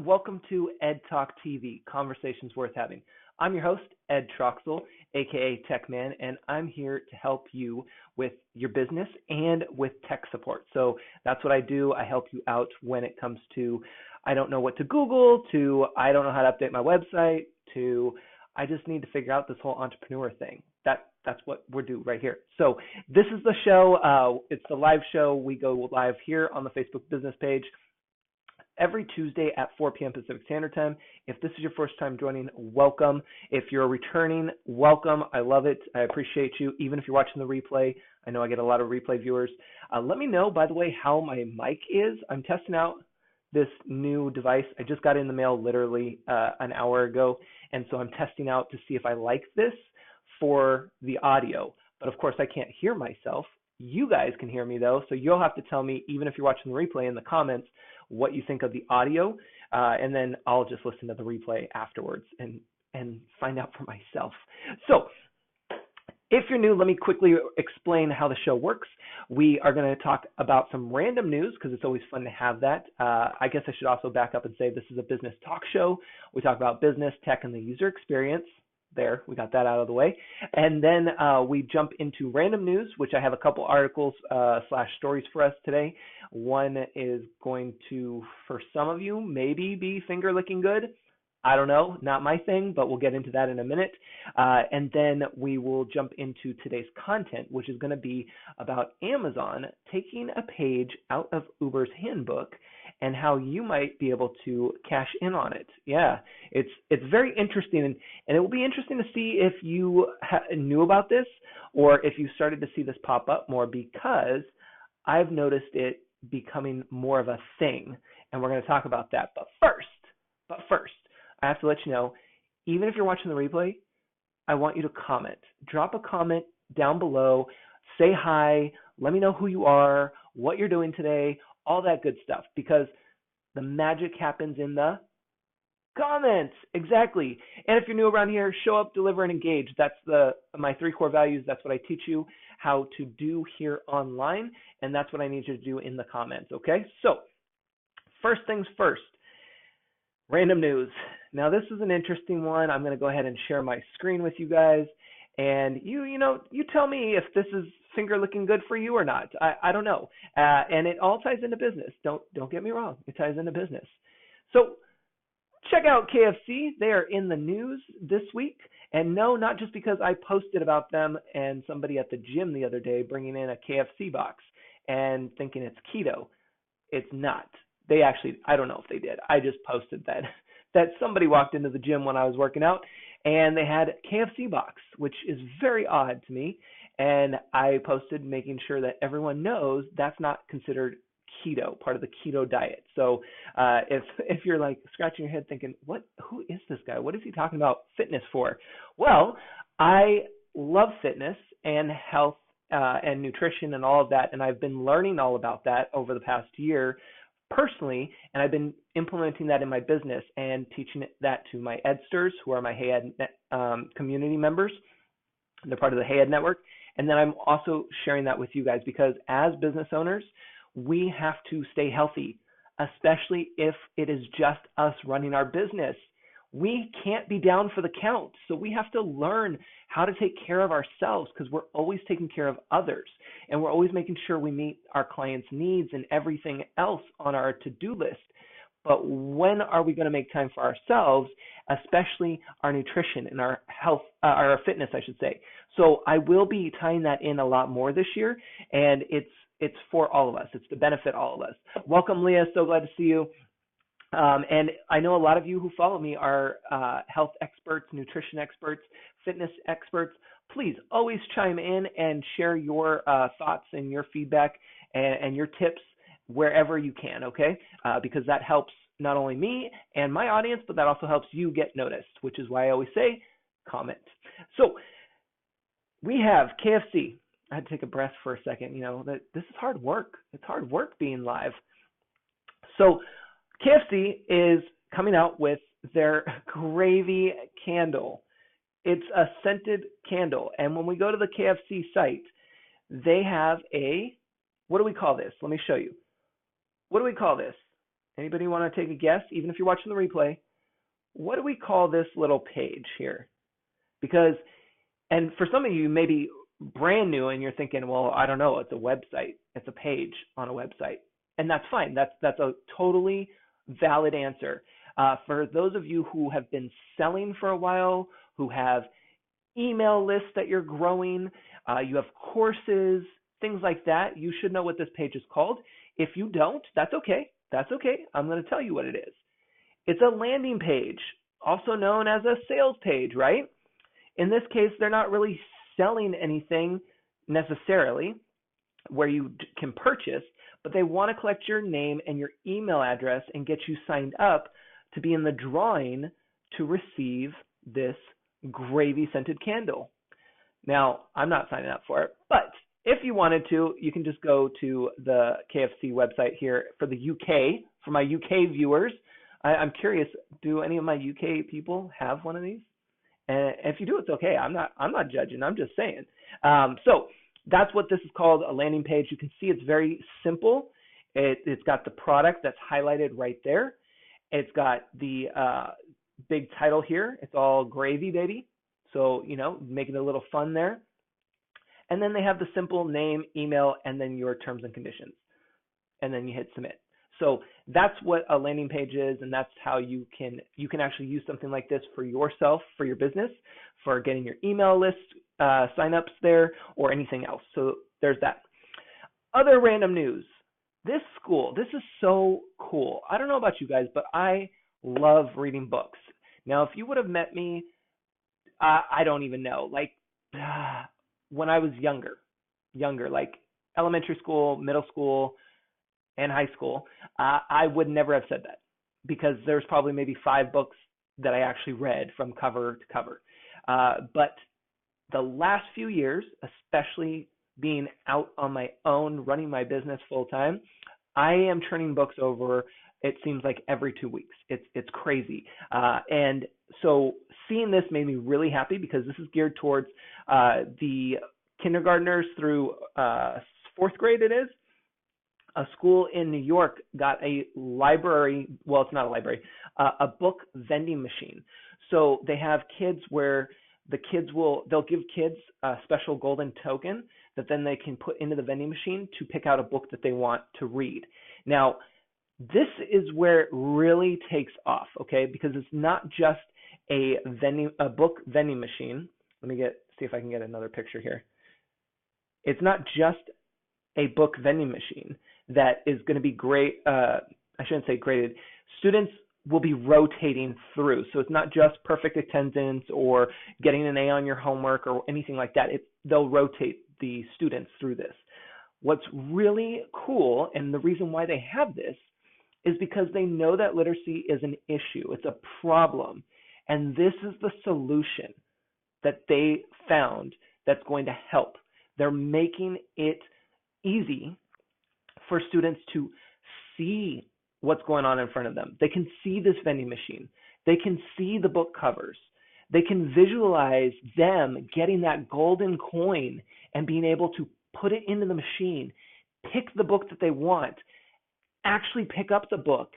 everyone. Welcome to Ed Talk TV, Conversations Worth Having. I'm your host, Ed Troxel, aka Tech Man, and I'm here to help you with your business and with tech support. So that's what I do. I help you out when it comes to I don't know what to Google, to I don't know how to update my website, to I just need to figure out this whole entrepreneur thing. That's what we're doing right here. So this is the show. It's the live show. We go live here on the Facebook business page every Tuesday at 4 p.m. Pacific Standard Time. If this is your first time joining, welcome. If you're returning, welcome. I love it. I appreciate you. Even if you're watching the replay, I know I get a lot of replay viewers. Let me know, by the way, how my mic is. I'm testing out this new device. I just got it in the mail literally an hour ago, and so I'm testing out to see if I like this for the audio. But of course, I can't hear myself. You guys can hear me though, so you'll have to tell me, even if you're watching the replay, in the comments what you think of the audio, and then I'll just listen to the replay afterwards and find out for myself. So if you're new, let me quickly explain how the show works. We are going to talk about some random news because it's always fun to have that. I guess I should also back up and say this is a business talk show. We talk about business, tech, and the user experience. There, we got that out of the way. And then we jump into random news, which I have a couple articles / stories for us today. One is going to, for some of you, maybe be finger licking good. I don't know, not my thing, but we'll get into that in a minute. And then we will jump into today's content, which is going to be about Amazon taking a page out of Uber's handbook and how you might be able to cash in on it. Yeah, it's very interesting, and it will be interesting to see if you knew about this or if you started to see this pop up more, because I've noticed it becoming more of a thing, and we're going to talk about that. But first, I have to let you know, even if you're watching the replay, I want you to comment. Drop a comment down below. Say hi. Let me know who you are, what you're doing today, all that good stuff, because the magic happens in the comments. Exactly. And if you're new around here, show up, deliver, and engage. That's my 3 core values. That's what I teach you how to do here online, and that's what I need you to do in the comments, okay? So first things first, random news. Now this is an interesting one. I'm going to go ahead and share my screen with you guys, and you tell me if this is finger looking good for you or not. I don't know. And it all ties into business. Don't get me wrong. It ties into business. So check out KFC. They are in the news this week. And no, not just because I posted about them and somebody at the gym the other day bringing in a KFC box and thinking it's keto. It's not. They actually, I don't know if they did. I just posted that somebody walked into the gym when I was working out and they had KFC box, which is very odd to me. And I posted making sure that everyone knows that's not considered keto, part of the keto diet. So if you're like scratching your head thinking, who is this guy? What is he talking about fitness for? Well, I love fitness and health and nutrition and all of that. And I've been learning all about that over the past year personally, and I've been implementing that in my business and teaching that to my Edsters, who are my Hey Ed community members. They're part of the Hey Ed network. And then I'm also sharing that with you guys because as business owners, we have to stay healthy, especially if it is just us running our business. We can't be down for the count. So we have to learn how to take care of ourselves because we're always taking care of others. And we're always making sure we meet our clients' needs and everything else on our to-do list. But when are we going to make time for ourselves, especially our nutrition and our health, our fitness, I should say. So I will be tying that in a lot more this year, and it's for all of us. It's to benefit all of us. Welcome, Leah. So glad to see you. And I know a lot of you who follow me are health experts, nutrition experts, fitness experts. Please always chime in and share your thoughts and your feedback and your tips wherever you can, okay? Because that helps not only me and my audience, but that also helps you get noticed, which is why I always say comment. So we have KFC. I had to take a breath for a second. This is hard work. It's hard work being live. So KFC is coming out with their gravy candle. It's a scented candle. And when we go to the KFC site, they have what do we call this? Let me show you. What do we call this? Anybody want to take a guess, even if you're watching the replay? What do we call this little page here? Because, and for some of you, maybe brand new and you're thinking, well, I don't know, it's a website. It's a page on a website. And that's fine. That's a totally valid answer. For those of you who have been selling for a while, who have email lists that you're growing, you have courses, things like that, you should know what this page is called. If you don't, that's okay. That's okay. I'm going to tell you what it is. It's a landing page, also known as a sales page, right? In this case, they're not really selling anything necessarily where you can purchase, but they want to collect your name and your email address and get you signed up to be in the drawing to receive this gravy scented candle. Now, I'm not signing up for it, but if you wanted to, you can just go to the KFC website here for the UK, for my UK viewers. I'm curious, do any of my UK people have one of these? And if you do, it's okay. I'm not judging. I'm just saying. So that's what this is called, a landing page. You can see it's very simple. It's got the product that's highlighted right there. It's got the big title here. It's all gravy, baby. So, making it a little fun there. And then they have the simple name, email, and then your terms and conditions. And then you hit submit. So that's what a landing page is, and that's how you can actually use something like this for yourself, for your business, for getting your email list signups there, or anything else. So there's that. Other random news. This school, this is so cool. I don't know about you guys, but I love reading books. Now, if you would have met me, I don't even know, like when I was younger, like elementary school, middle school, and high school, I would never have said that, because there's probably maybe 5 books that I actually read from cover to cover. But the last few years, especially being out on my own, running my business full time, I am turning books over, it seems like every 2 weeks. It's crazy. And so seeing this made me really happy, because this is geared towards the kindergartners through 4th grade it is. A school in New York got a library, well, it's not a library, a book vending machine. So they have kids where they'll give kids a special golden token that then they can put into the vending machine to pick out a book that they want to read. Now, this is where it really takes off, okay? Because it's not just a book vending machine. Let me see if I can get another picture here. It's not just a book vending machine that is going to be great. I shouldn't say graded. Students will be rotating through. So it's not just perfect attendance or getting an A on your homework or anything like that. They'll rotate the students through this. What's really cool, and the reason why they have this, is because they know that literacy is an issue. It's a problem. And this is the solution that they found that's going to help. They're making it easy for students to see what's going on in front of them. They can see this vending machine. They can see the book covers. They can visualize them getting that golden coin and being able to put it into the machine, pick the book that they want, actually pick up the book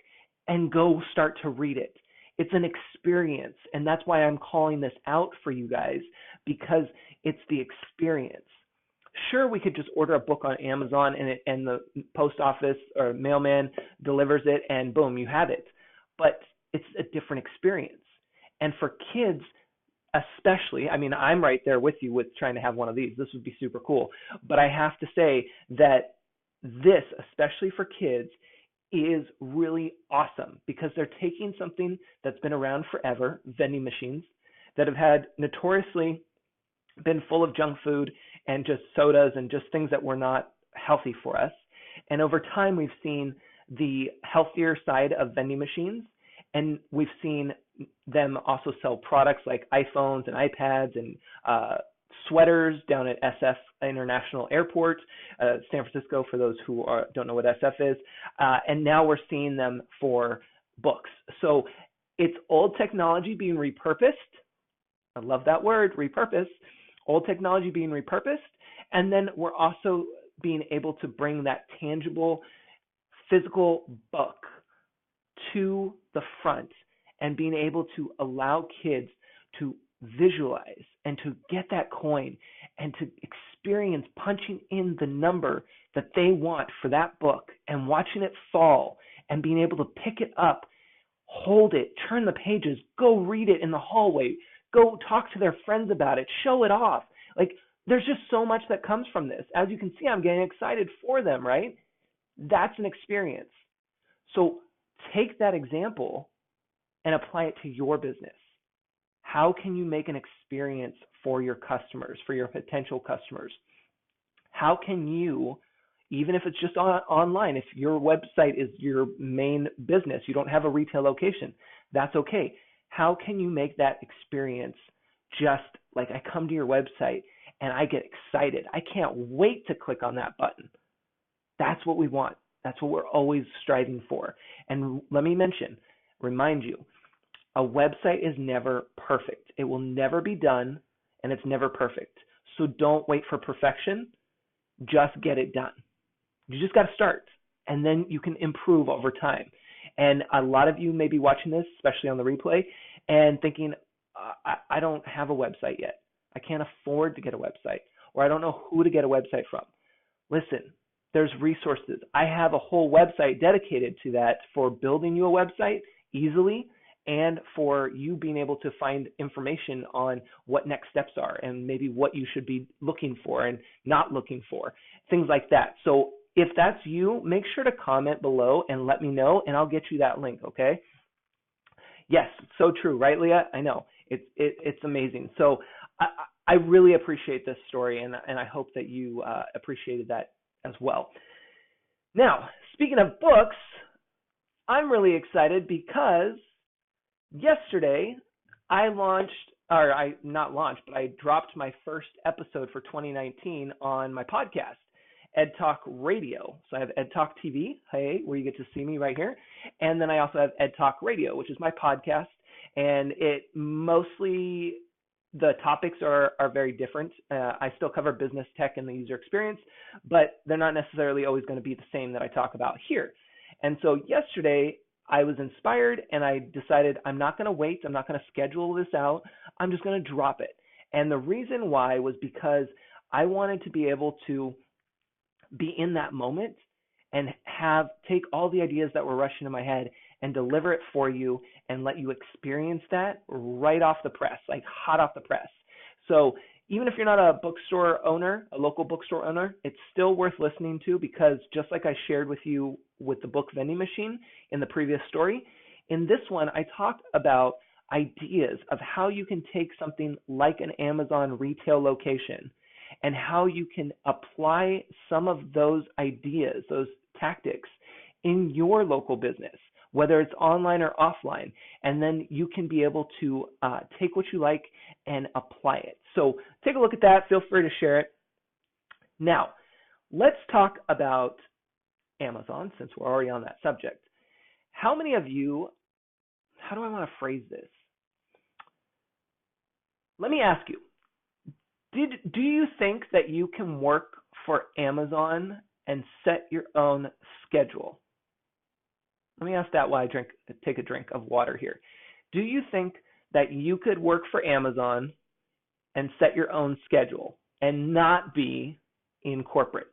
and go start to read it. It's an experience, and that's why I'm calling this out for you guys, because it's the experience. Sure, we could just order a book on Amazon and the post office or mailman delivers it and boom, you have it. But it's a different experience. And for kids, especially, I mean, I'm right there with you with trying to have one of these. This would be super cool. But I have to say that this, especially for kids, is really awesome, because they're taking something that's been around forever, vending machines, that have had notoriously been full of junk food and just sodas and just things that were not healthy for us. And over time, we've seen the healthier side of vending machines, and we've seen them also sell products like iPhones and iPads and sweaters down at SF International Airport, San Francisco, for those who don't know what SF is. And now we're seeing them for books. So it's old technology being repurposed. I love that word, repurpose. Old technology being repurposed. And then we're also being able to bring that tangible, physical book to the front and being able to allow kids to visualize and to get that coin and to experience punching in the number that they want for that book and watching it fall and being able to pick it up, hold it, turn the pages, go read it in the hallway, go talk to their friends about it, show it off. Like, there's just so much that comes from this. As you can see, I'm getting excited for them, right? That's an experience. So take that example and apply it to your business. How can you make an experience for your customers, for your potential customers? How can you, even if it's just online, if your website is your main business, you don't have a retail location, that's okay. How can you make that experience just like I come to your website and I get excited? I can't wait to click on that button. That's what we want. That's what we're always striving for. And let me remind you, a website is never perfect. It will never be done, and it's never perfect. So don't wait for perfection. Just get it done. You just got to start, and then you can improve over time. And a lot of you may be watching this, especially on the replay, and thinking, I don't have a website yet. I can't afford to get a website, or I don't know who to get a website from. Listen, there's resources. I have a whole website dedicated to that for building you a website easily and for you being able to find information on what next steps are and maybe what you should be looking for and not looking for, things like that. So if that's you, make sure to comment below and let me know, and I'll get you that link, okay? Yes, so true, right, Leah? I know. It's amazing. So I really appreciate this story, and I hope that you appreciated that as well. Now, speaking of books, I'm really excited because yesterday I dropped my first episode for 2019 on my podcast, Ed Talk Radio. So I have Ed Talk TV, hey, where you get to see me right here. And then I also have Ed Talk Radio, which is my podcast. And it mostly, the topics are very different. I still cover business, tech, and the user experience, but they're not necessarily always going to be the same that I talk about here. And so yesterday I was inspired and I decided I'm not going to wait. I'm not going to schedule this out. I'm just going to drop it. And the reason why was because I wanted to be able to be in that moment and take all the ideas that were rushing in my head and deliver it for you and let you experience that right off the press, like hot off the press. So even if you're not a bookstore owner, a local bookstore owner, it's still worth listening to, because just like I shared with you with the book vending machine in the previous story, in this one I talked about ideas of how you can take something like an Amazon retail location and how you can apply some of those ideas, those tactics in your local business, whether it's online or offline, and then you can be able to take what you like and apply it. So take a look at that. Feel free to share it. Now, let's talk about Amazon, since we're already on that subject. How many of you, how do I want to phrase this? Let me ask you, do you think that you can work for Amazon and set your own schedule? Let me ask that while I take a drink of water here. Do you think that you could work for Amazon and set your own schedule and not be in corporate?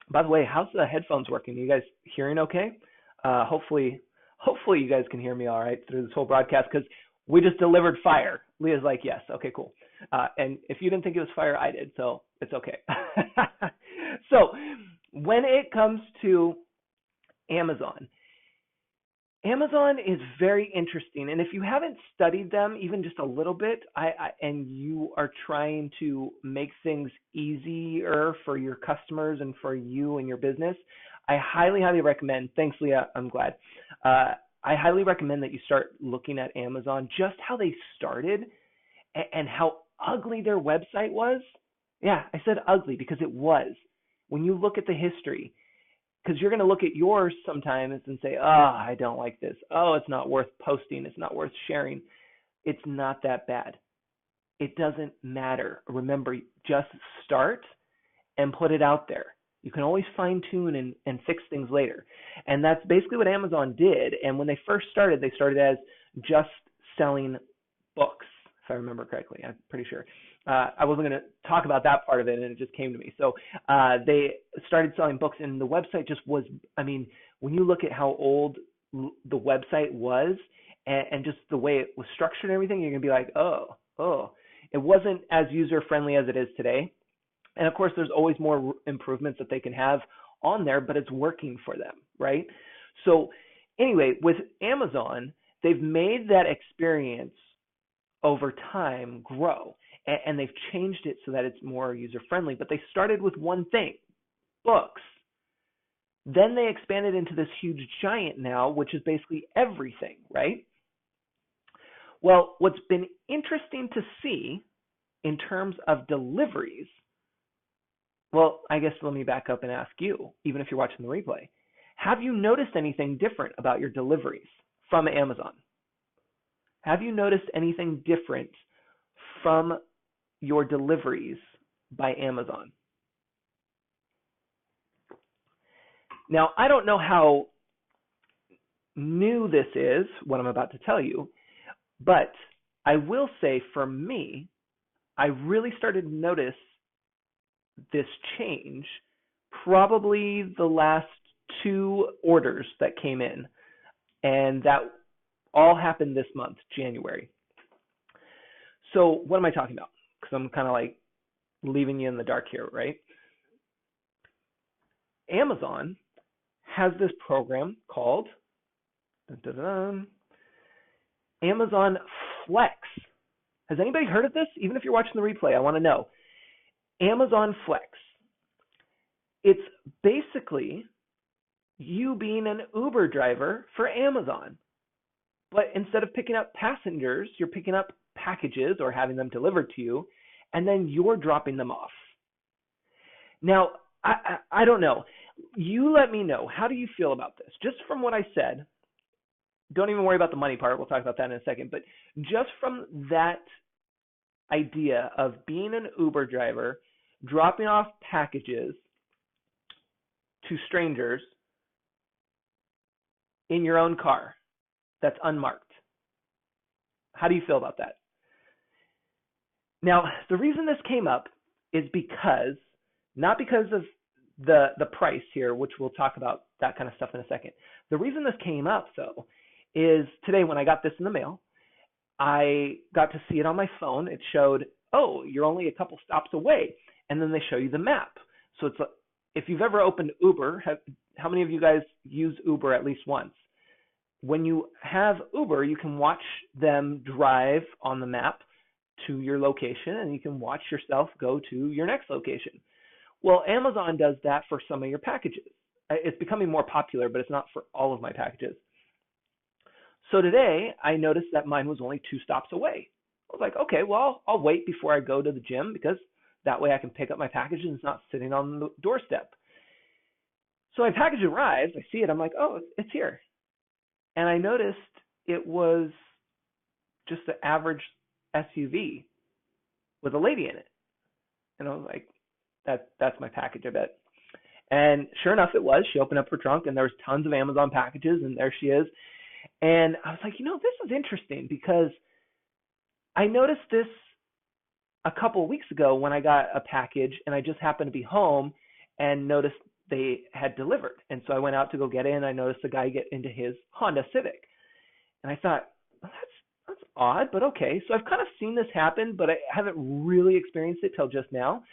By the way, how's the headphones working? Are you guys hearing okay? Hopefully you guys can hear me all right through this whole broadcast, because we just delivered fire. Leah's like, yes. Okay, cool. And if you didn't think it was fire, I did, so it's okay. So when it comes to Amazon is very interesting. And if you haven't studied them even just a little bit, and you are trying to make things easier for your customers and for you and your business, I highly, highly recommend, thanks Leah, I'm glad, I highly recommend that you start looking at Amazon, just how they started and how ugly their website was. Yeah, I said ugly because it was. When you look at the history, because you're going to look at yours sometimes and say, oh, I don't like this. Oh, it's not worth posting. It's not worth sharing. It's not that bad. It doesn't matter. Remember, just start and put it out there. You can always fine tune and fix things later. And that's basically what Amazon did. And when they started as just selling books, if I remember correctly. I'm pretty sure. I wasn't going to talk about that part of it, and it just came to me. So they started selling books, and the website just was, I mean, when you look at how old the website was and just the way it was structured and everything, you're going to be like, oh. It wasn't as user-friendly as it is today. And, of course, there's always more improvements that they can have on there, but it's working for them, right? So anyway, with Amazon, they've made that experience over time grow, and they've changed it so that it's more user-friendly. But they started with one thing, books. Then they expanded into this huge giant now, which is basically everything, right? Well, what's been interesting to see in terms of deliveries, well, I guess let me back up and ask you, even if you're watching the replay, have you noticed anything different about your deliveries from Amazon? Have you noticed anything different from your deliveries by Amazon? Now, I don't know how new this is, what I'm about to tell you, but I will say for me, I really started to notice this change probably the last 2 orders that came in, and that all happened this month, January. So what am I talking about? Because I'm kind of like leaving you in the dark here, right? Amazon has this program called Amazon Flex. Has anybody heard of this? Even if you're watching the replay, I want to know. Amazon Flex. It's basically you being an Uber driver for Amazon. But instead of picking up passengers, you're picking up packages or having them delivered to you, and then you're dropping them off. Now, I don't know. You let me know. How do you feel about this? Just from what I said, don't even worry about the money part. We'll talk about that in a second. But just from that idea of being an Uber driver, dropping off packages to strangers in your own car that's unmarked. How do you feel about that? Now, the reason this came up is because, not because of the price here, which we'll talk about that kind of stuff in a second. The reason this came up, though, is today when I got this in the mail, I got to see it on my phone. It showed, oh, you're only a couple stops away. And then they show you the map. So it's if you've ever opened Uber, how many of you guys use Uber at least once? When you have Uber, you can watch them drive on the map to your location, and you can watch yourself go to your next location. Well, Amazon does that for some of your packages. It's becoming more popular, but it's not for all of my packages. So today, I noticed that mine was only 2 stops away. I was like, okay, well, I'll wait before I go to the gym because that way I can pick up my package and it's not sitting on the doorstep. So my package arrives, I see it, I'm like, oh, it's here. And I noticed it was just the average SUV with a lady in it. And I was like, that's my package, I bet. And sure enough, it was. She opened up her trunk and there was tons of Amazon packages, and there she is. And I was like, this is interesting because I noticed this a couple of weeks ago when I got a package and I just happened to be home and noticed they had delivered. And so I went out to go get it, and I noticed the guy get into his Honda Civic. And I thought, well, that's odd, but okay. So I've kind of seen this happen, but I haven't really experienced it till just now.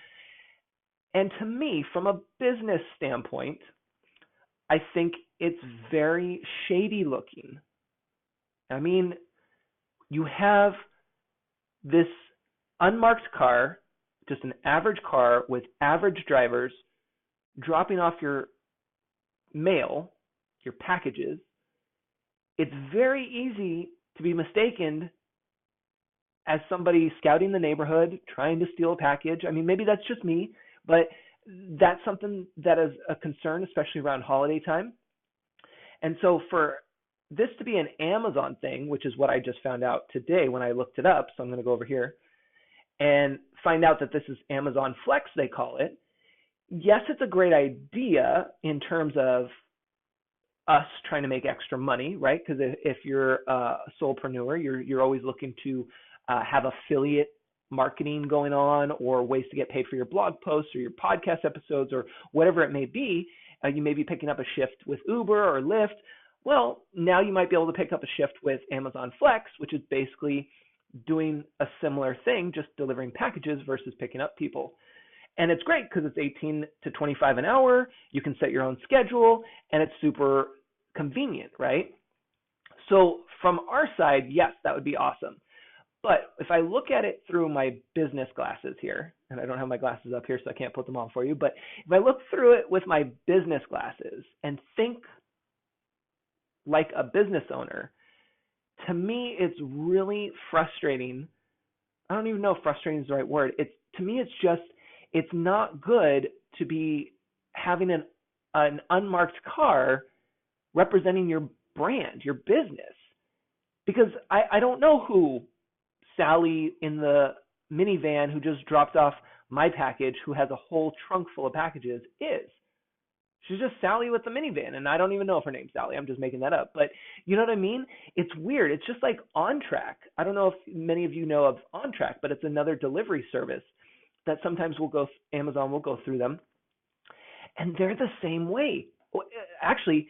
And to me, from a business standpoint, I think it's very shady looking. I mean, you have this unmarked car, just an average car with average drivers, dropping off your mail, your packages. It's very easy to be mistaken as somebody scouting the neighborhood, trying to steal a package. I mean, maybe that's just me, but that's something that is a concern, especially around holiday time. And so for this to be an Amazon thing, which is what I just found out today when I looked it up, so I'm going to go over here and find out that this is Amazon Flex, they call it. yes, it's a great idea in terms of us trying to make extra money, right? Because if you're a solopreneur, you're always looking to have affiliate marketing going on, or ways to get paid for your blog posts or your podcast episodes or whatever it may be. You may be picking up a shift with Uber or Lyft. Well, now you might be able to pick up a shift with Amazon Flex, which is basically doing a similar thing, just delivering packages versus picking up people. And it's great because it's 18 to 25 an hour. You can set your own schedule, and it's super convenient, right? So from our side, yes, that would be awesome. But if I look at it through my business glasses here, and I don't have my glasses up here, so I can't put them on for you, but if I look through it with my business glasses and think like a business owner, to me, it's really frustrating. I don't even know if frustrating is the right word. To me, it's not good to be having an unmarked car representing your brand, your business, because I don't know who Sally in the minivan who just dropped off my package, who has a whole trunk full of packages, is. She's just Sally with the minivan, and I don't even know if her name's Sally. I'm just making that up. But you know what I mean? It's weird. It's just like OnTrack. I don't know if many of you know of OnTrack, but it's another delivery service that sometimes Amazon will go through them, and they're the same way. Actually,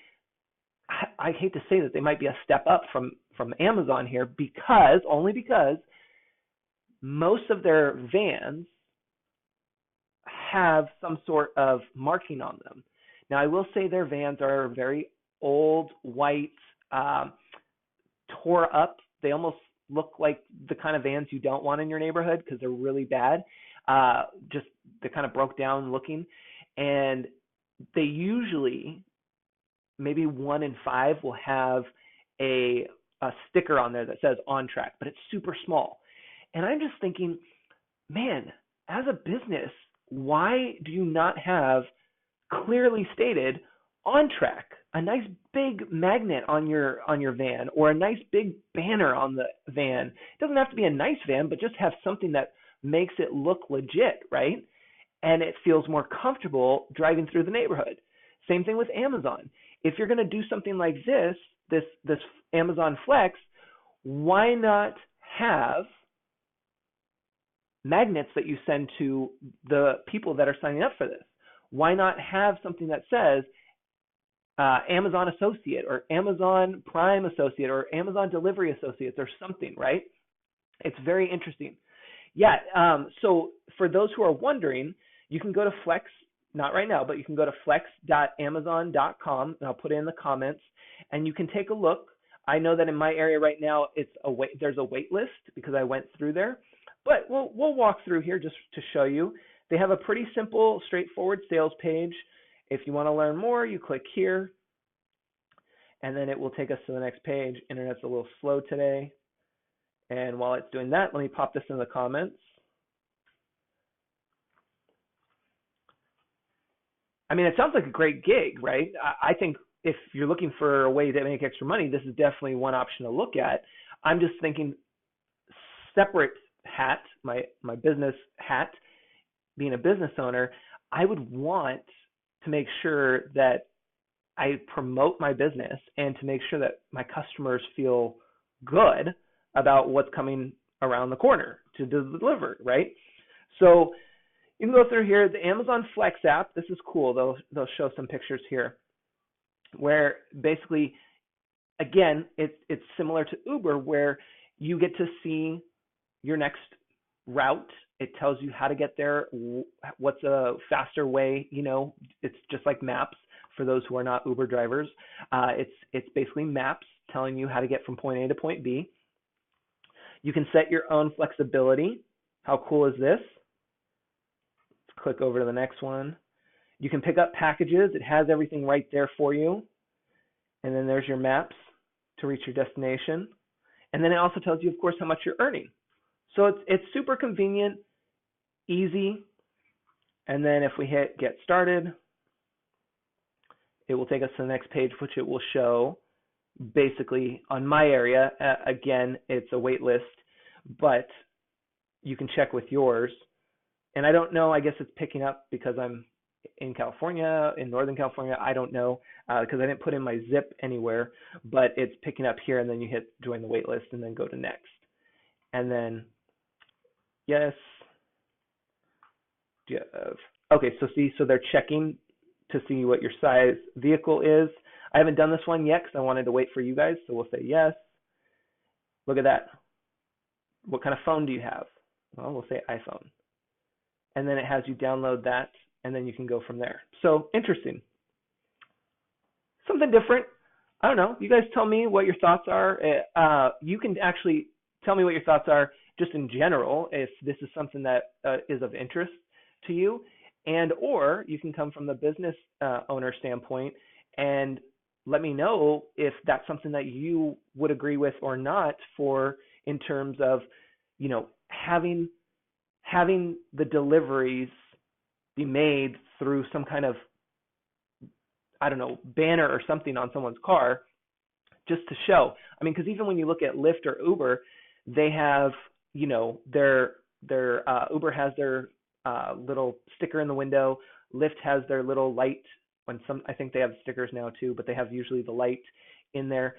I hate to say that they might be a step up from Amazon here, only because most of their vans have some sort of marking on them. Now, I will say their vans are very old, white, tore up. They almost look like the kind of vans you don't want in your neighborhood because they're really bad. Just they're kind of broke down looking. And they usually, maybe 1 in 5 will have a sticker on there that says OnTrack, but it's super small. And I'm just thinking, man, as a business, why do you not have clearly stated OnTrack, a nice big magnet on your van, or a nice big banner on the van? It doesn't have to be a nice van, but just have something that makes it look legit, right? And it feels more comfortable driving through the neighborhood. Same thing with Amazon. If you're going to do something like this Amazon Flex, why not have magnets that you send to the people that are signing up for this? Why not have something that says Amazon Associate or Amazon Prime Associate or Amazon Delivery Associates or something, right? It's very interesting. Yeah, so for those who are wondering, you can go to Flex, not right now, but you can go to flex.amazon.com, and I'll put it in the comments, and you can take a look. I know that in my area right now, there's a wait list because I went through there. But we'll walk through here just to show you. They have a pretty simple, straightforward sales page. If you want to learn more, you click here, and then it will take us to the next page. Internet's a little slow today. And while it's doing that, let me pop this in the comments. I mean, it sounds like a great gig, right? I think if you're looking for a way to make extra money, this is definitely one option to look at. I'm just thinking separate hat, my business hat, being a business owner, I would want to make sure that I promote my business and to make sure that my customers feel good about what's coming around the corner to deliver, right? So you can go through here, the Amazon Flex app. This is cool. They'll show some pictures here where basically, again, it's similar to Uber, where you get to see your next route. It tells you how to get there, what's a faster way. It's just like maps for those who are not Uber drivers. It's basically maps telling you how to get from point A to point B. You can set your own flexibility. How cool is this? Let's click over to the next one. You can pick up packages. It has everything right there for you. And then there's your maps to reach your destination. And then it also tells you, of course, how much you're earning. So it's super convenient, easy. And then if we hit get started, it will take us to the next page, which it will show basically on my area. Again, it's a wait list, but you can check with yours. And I don't know, I guess it's picking up because I'm in California, in Northern California. I don't know because I didn't put in my zip anywhere, but it's picking up here, and then you hit join the wait list and then go to next. And then, yes, okay, so they're checking to see what your size vehicle is. I haven't done this one yet because I wanted to wait for you guys, so we'll say yes. Look at that. What kind of phone do you have? Well, we'll say iPhone. And then it has you download that, and then you can go from there. So interesting. Something different. I don't know. You guys tell me what your thoughts are. You can actually tell me what your thoughts are just in general, if this is something that is of interest to you, and or you can come from the business owner standpoint and let me know if that's something that you would agree with or not, for in terms of, you know, having the deliveries be made through some kind of, I don't know, banner or something on someone's car, just to show. I mean, because even when you look at Lyft or Uber, they have, you know, their Uber has their little sticker in the window. Lyft has their little light. I think they have stickers now too, but they have usually the light in there.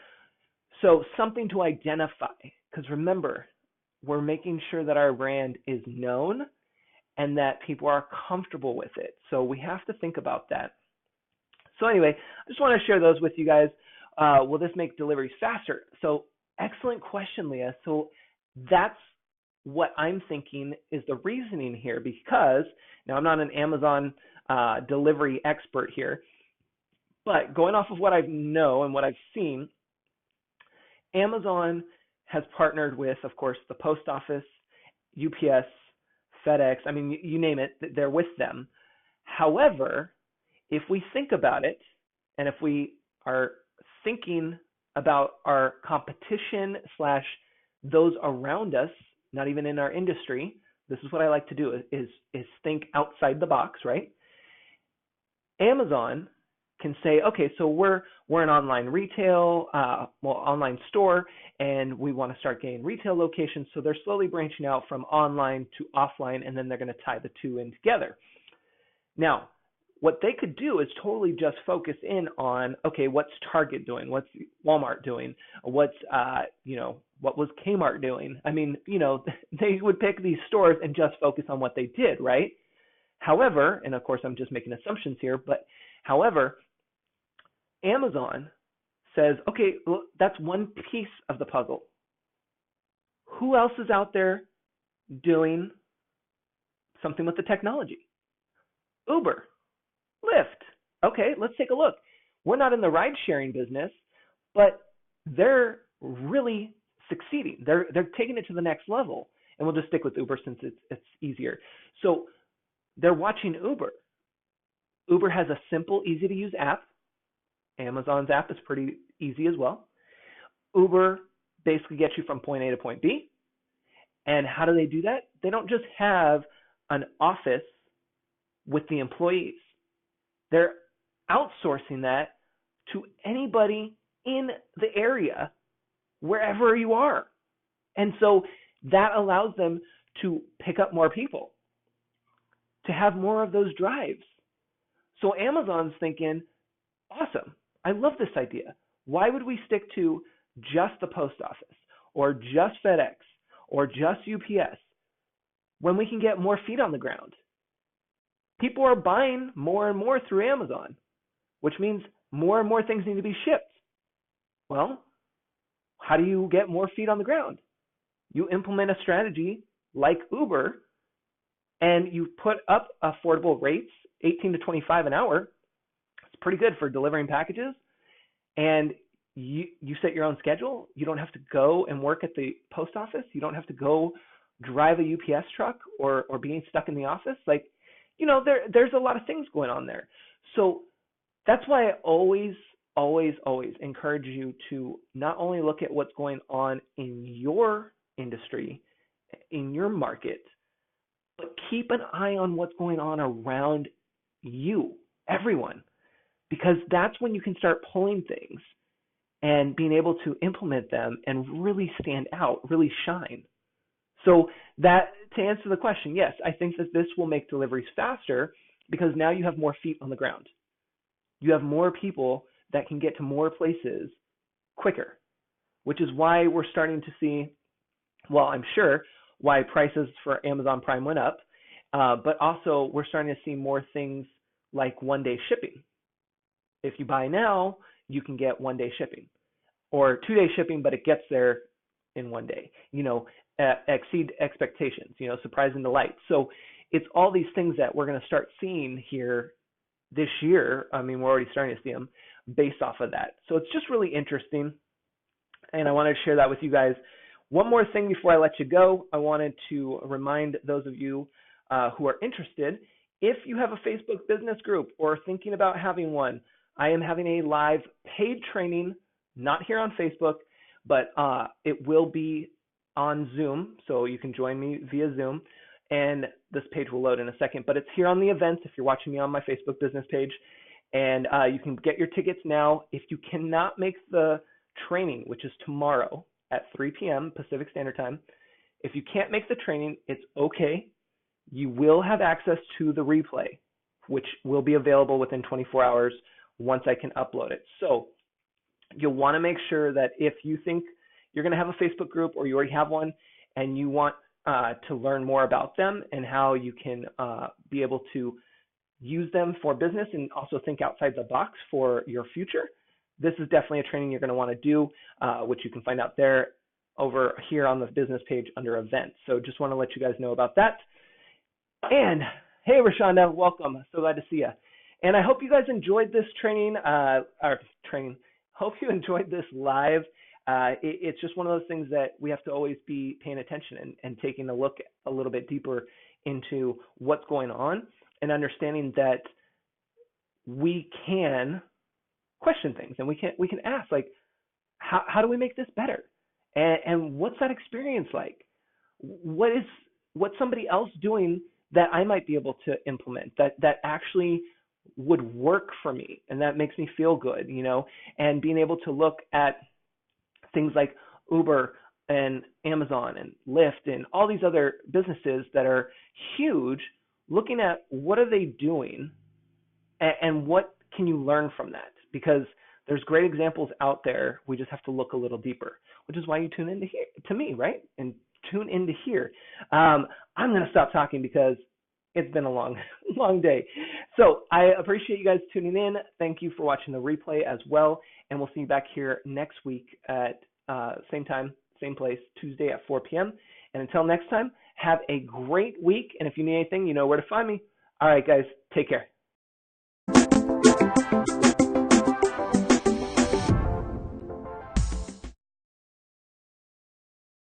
So something to identify, because remember, we're making sure that our brand is known and that people are comfortable with it. So we have to think about that. So anyway, I just want to share those with you guys. Will this make deliveries faster? So excellent question, Leah. So that's what I'm thinking is the reasoning here, because now I'm not an Amazon delivery expert here, but going off of what I know and what I've seen, Amazon has partnered with, of course, the post office, UPS, FedEx. I mean, you name it, they're with them. However, if we think about it, and if we are thinking about our competition slash those around us, not even in our industry, this is what I like to do, is think outside the box, right? Amazon can say, okay, so we're an online retail, online store, and we want to start getting retail locations. So they're slowly branching out from online to offline, and then they're going to tie the two in together. Now, what they could do is totally just focus in on, okay, what's Target doing? What's Walmart doing? What's, what was Kmart doing? I mean, they would pick these stores and just focus on what they did, right? However, and of course I'm just making assumptions here, but however, Amazon says, okay, well, that's one piece of the puzzle. Who else is out there doing something with the technology? Uber, Lyft. Okay, let's take a look. We're not in the ride sharing business, but they're really succeeding. They're taking it to the next level. And we'll just stick with Uber since it's easier. So they're watching Uber. Uber has a simple, easy to use app. Amazon's app is pretty easy as well. Uber basically gets you from point A to point B. And how do they do that? They don't just have an office with the employees. They're outsourcing that to anybody in the area, wherever you are. And so that allows them to pick up more people, to have more of those drives. So Amazon's thinking, awesome, I love this idea. Why would we stick to just the post office or just FedEx or just UPS when we can get more feet on the ground? People are buying more and more through Amazon, which means more and more things need to be shipped. Well, how do you get more feet on the ground? You implement a strategy like Uber, and you put up affordable rates, 18 to 25 an hour. It's pretty good for delivering packages. And you set your own schedule. You don't have to go and work at the post office. You don't have to go drive a UPS truck or being stuck in the office. Like, there's a lot of things going on there. So that's why I always encourage you to not only look at what's going on in your industry, in your market, but keep an eye on what's going on around you, everyone, because that's when you can start pulling things and being able to implement them and really stand out, really shine. So that, to answer the question, yes, I think that this will make deliveries faster, because now you have more feet on the ground. You have more people that can get to more places quicker, which is why we're starting to see, well, I'm sure why prices for Amazon Prime went up, but also we're starting to see more things like one-day shipping. If you buy now, you can get one-day shipping, or 2-day shipping, but it gets there in one day. Exceed expectations, surprise and delight. So it's all these things that we're going to start seeing here this year. I mean, we're already starting to see them based off of that. So it's just really interesting, and I wanted to share that with you guys. One more thing before I let you go, I wanted to remind those of you who are interested, if you have a Facebook business group or thinking about having one, I am having a live paid training, not here on Facebook, but it will be on Zoom, so you can join me via Zoom, and this page will load in a second, but it's here on the events if you're watching me on my Facebook business page, and you can get your tickets now. If you cannot make the training, which is tomorrow at 3 p.m. Pacific Standard Time, if you can't make the training, it's okay. You will have access to the replay, which will be available within 24 hours once I can upload it. So you'll want to make sure that if you think you're going to have a Facebook group or you already have one and you want to learn more about them and how you can be able to use them for business and also think outside the box for your future, this is definitely a training you're going to want to do, which you can find out there over here on the business page under events. So just want to let you guys know about that. And hey, Rashonda, welcome. So glad to see you. And I hope you guys enjoyed this Hope you enjoyed this live. It's just one of those things that we have to always be paying attention and taking a look a little bit deeper into what's going on and understanding that we can question things and we can ask, like, how do we make this better? And what's that experience like? What's somebody else doing that I might be able to implement that actually would work for me and that makes me feel good, and being able to look at things like Uber and Amazon and Lyft and all these other businesses that are huge, looking at what are they doing and what can you learn from that? Because there's great examples out there. We just have to look a little deeper, which is why you tune into here to me, right? And tune into here. I'm going to stop talking because it's been a long day. So I appreciate you guys tuning in. Thank you for watching the replay as well. And we'll see you back here next week at same time, same place, Tuesday at 4 p.m. And until next time, have a great week. And if you need anything, you know where to find me. All right, guys, take care.